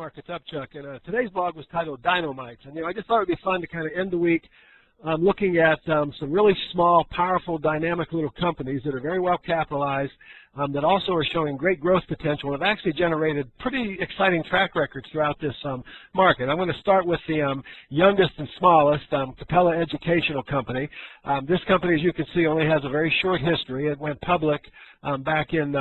Markets up, Chuck. And today's blog was titled Dynamites. And I just thought it would be fun to kind of end the week looking at some really small, powerful, dynamic little companies that are very well capitalized, that also are showing great growth potential and have actually generated pretty exciting track records throughout this market. I'm going to start with the youngest and smallest, Capella Educational Company. This company, as you can see, only has a very short history. It went public back in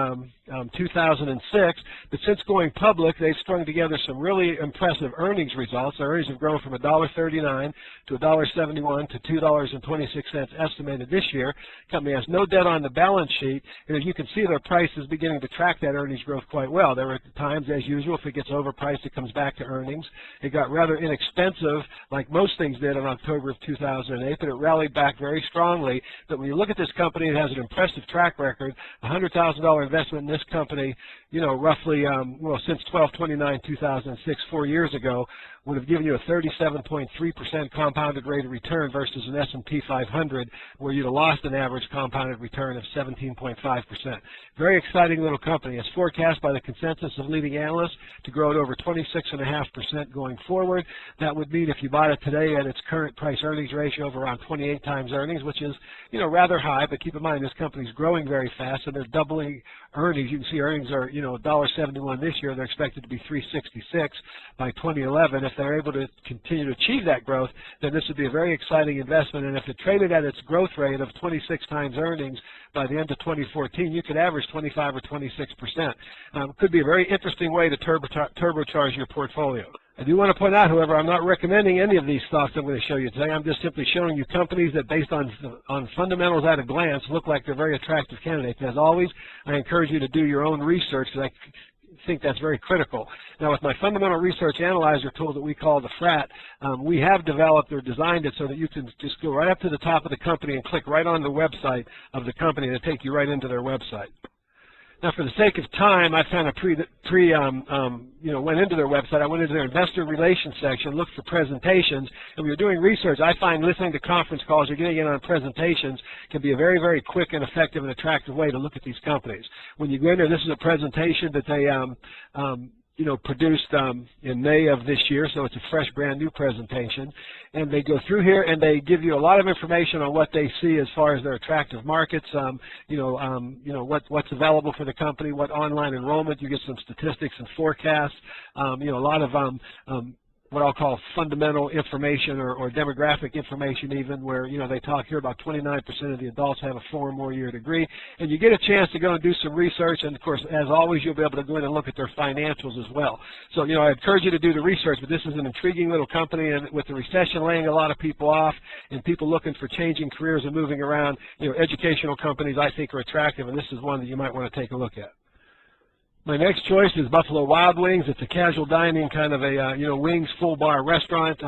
2006, but since going public, they've strung together some really impressive earnings results. Their earnings have grown from $1.39 to $1.71 to $2.26 estimated this year. The company has no debt on the balance sheet, and as you can see, their price is beginning to track that earnings growth quite well. There are times, as usual, if it gets overpriced, it comes back to earnings. It got rather inexpensive, like most things did in October of 2008, but it rallied back very strongly. But when you look at this company, it has an impressive track record. $100,000 investment in this company, roughly, since 12/29/2006, 4 years ago, would have given you a 37.3% compounded rate of return versus an S&P 500, where you'd have lost an average compounded return of 17.5%. Very exciting little company. It's forecast by the consensus of leading analysts to grow at over 26.5% going forward. That would mean if you bought it today at its current price-earnings ratio of around 28 times earnings, which is, rather high, but keep in mind this company's growing very fast, and they're doubling earnings. You can see earnings are, $1.71 this year. They're expected to be $3.66 by 2011. If they're able to continue to achieve that growth, then this would be a very exciting investment. And if it traded at its growth rate of 26 times earnings by the end of 2014, you could average 25 or 26%. Could be a very interesting way to turbocharge your portfolio. I do want to point out, however, I'm not recommending any of these stocks I'm going to show you today. I'm just simply showing you companies that, based on fundamentals at a glance, look like they're very attractive candidates. As always, I encourage you to do your own research, because I think that's very critical. Now, with my Fundamental Research Analyzer tool that we call the FRAT, we have developed or designed it so that you can just go right up to the top of the company and click right on the website of the company, and it'll take you right into their website. Now, for the sake of time, I've kind of went into their website. I went into their investor relations section, looked for presentations, and when you're doing research, I find listening to conference calls or getting in on presentations can be a very, very quick and effective and attractive way to look at these companies. When you go in there, this is a presentation that they produced in May of this year, so it's a fresh, brand new presentation. And they go through here and they give you a lot of information on what they see as far as their attractive markets, what's available for the company, what online enrollment. You get some statistics and forecasts, a lot of what I'll call fundamental information or demographic information, even, where they talk here about 29% of the adults have a 4 or more year degree, and you get a chance to go and do some research. And of course, as always, you'll be able to go in and look at their financials as well. So I encourage you to do the research, but this is an intriguing little company, and with the recession laying a lot of people off and people looking for changing careers and moving around, educational companies I think are attractive, and this is one that you might want to take a look at. My next choice is Buffalo Wild Wings. It's a casual dining kind of a wings full bar restaurant.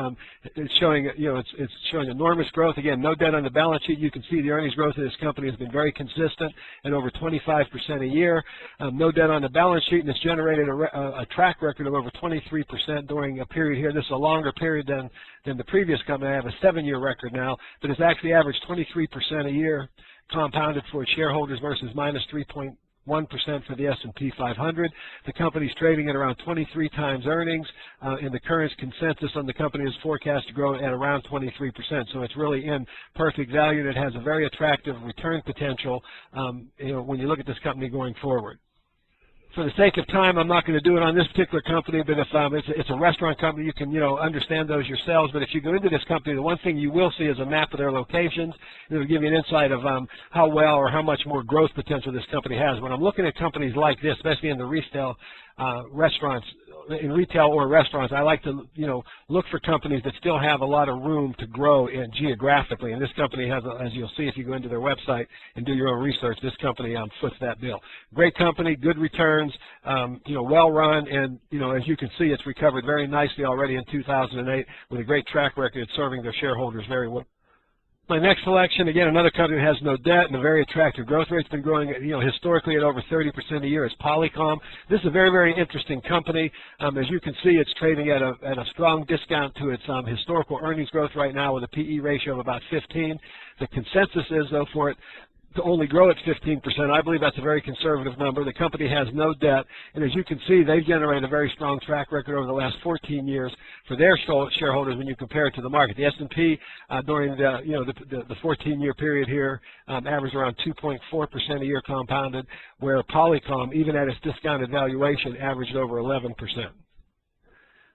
It's showing it's showing enormous growth. Again, no debt on the balance sheet. You can see the earnings growth of this company has been very consistent at over 25% a year. No debt on the balance sheet, and it's generated a track record of over 23% during a period here. This is a longer period than the previous company. I have a 7-year record now, but it's actually averaged 23% a year compounded for its shareholders versus minus 3.1% for the S&P 500. The company's trading at around 23 times earnings, and the current consensus on the company is forecast to grow at around 23%. So it's really in perfect value, and it has a very attractive return potential when you look at this company going forward. For the sake of time, I'm not going to do it on this particular company, but if it's a restaurant company, you can understand those yourselves. But if you go into this company, the one thing you will see is a map of their locations. It will give you an insight of how well or how much more growth potential this company has. When I'm looking at companies like this, especially in the retail or restaurants, I like to look for companies that still have a lot of room to grow geographically. And this company has, as you'll see if you go into their website and do your own research, this company foots that bill. Great company, good returns, well run, and as you can see, it's recovered very nicely already in 2008 with a great track record serving their shareholders very well. My next selection, again, another company that has no debt and a very attractive growth rate. It's been growing, historically at over 30% a year. It's Polycom. This is a very, very interesting company. As you can see, it's trading at a strong discount to its historical earnings growth right now with a PE ratio of about 15. The consensus is, though, for it to only grow at 15%. I believe that's a very conservative number. The company has no debt, and as you can see, they've generated a very strong track record over the last 14 years for their shareholders when you compare it to the market. The S&P during the 14-year period here averaged around 2.4% a year compounded, where Polycom, even at its discounted valuation, averaged over 11%.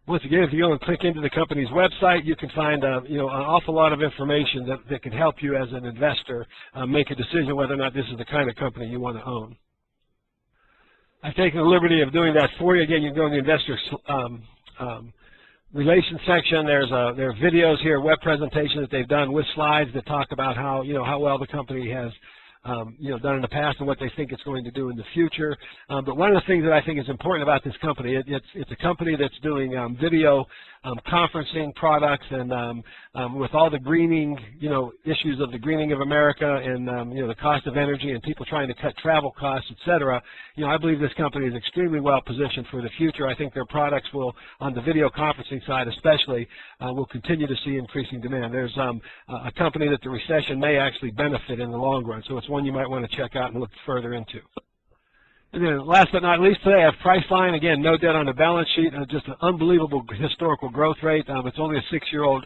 Once again, if you go and click into the company's website, you can find an awful lot of information that can help you as an investor make a decision whether or not this is the kind of company you want to own. I've taken the liberty of doing that for you. Again, you can go in the investor relations section. There are videos here, web presentations that they've done with slides that talk about how well the company has done in the past and what they think it's going to do in the future. But one of the things that I think is important about this company, it's a company that's doing video conferencing products, and with all the greening, issues of the greening of America, and the cost of energy and people trying to cut travel costs, etc. I believe this company is extremely well positioned for the future. I think their products will, on the video conferencing side especially, will continue to see increasing demand. There's a company that the recession may actually benefit in the long run, so it's one you might want to check out and look further into. And then last but not least today, I have Priceline. Again, no debt on the balance sheet, just an unbelievable historical growth rate. It's only a 6-year-old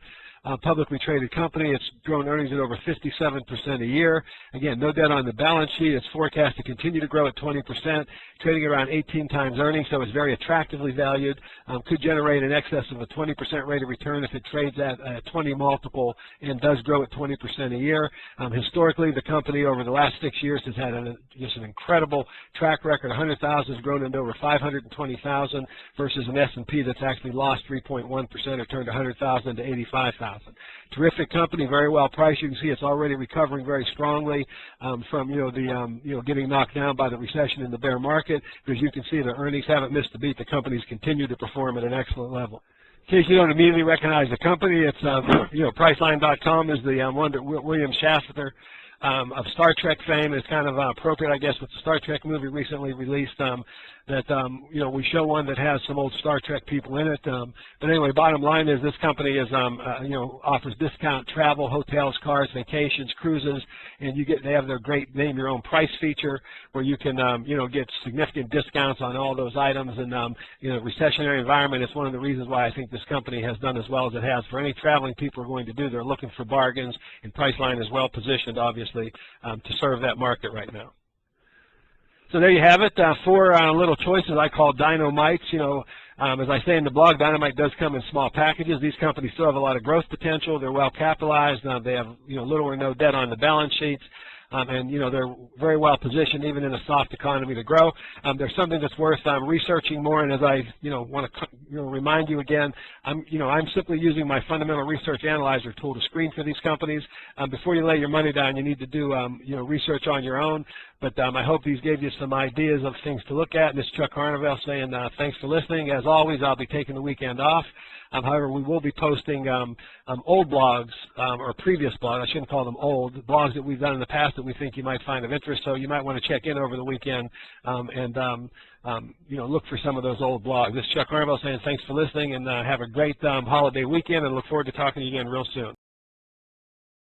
publicly traded company. It's grown earnings at over 57% a year. Again, no debt on the balance sheet. It's forecast to continue to grow at 20%, trading around 18 times earnings, so it's very attractively valued. Could generate in excess of a 20% rate of return if it trades at a 20 multiple and does grow at 20% a year. Historically, the company over the last 6 years has had just an incredible track record. 100,000 has grown into over 520,000 versus an S&P that's actually lost 3.1% or turned 100,000 into 85,000. Terrific company, very well priced. You can see it's already recovering very strongly from getting knocked down by the recession and the bear market. As you can see, the earnings haven't missed a beat. The company's continue to perform at an excellent level. In case you don't immediately recognize the company, it's Priceline.com is the one that William Shatner of Star Trek fame. It's kind of appropriate, I guess, with the Star Trek movie recently released. We show one that has some old Star Trek people in it. But anyway, bottom line is this company is offers discount travel, hotels, cars, vacations, cruises, and they have their great name your own price feature where you can get significant discounts on all those items. And recessionary environment is one of the reasons why I think this company has done as well as it has. For any traveling people are going to do, they're looking for bargains, and Priceline is well positioned, obviously, to serve that market right now. So there you have it, 4 little choices I call Dynamites. As I say in the blog, Dynamite does come in small packages. These companies still have a lot of growth potential. They're well capitalized. They have little or no debt on the balance sheets. And they're very well positioned even in a soft economy to grow. There's something that's worth researching more, and as I want to remind you again, I'm simply using my Fundamental Research Analyzer tool to screen for these companies. Before you lay your money down, you need to do research on your own. But I hope these gave you some ideas of things to look at. And this is Chuck Harneveld saying thanks for listening. As always, I'll be taking the weekend off. However, we will be posting old blogs or previous blogs. I shouldn't call them old. Blogs that we've done in the past that we think you might find of interest. So you might want to check in over the weekend and look for some of those old blogs. This is Chuck Harneveld saying thanks for listening, and have a great holiday weekend, and look forward to talking to you again real soon.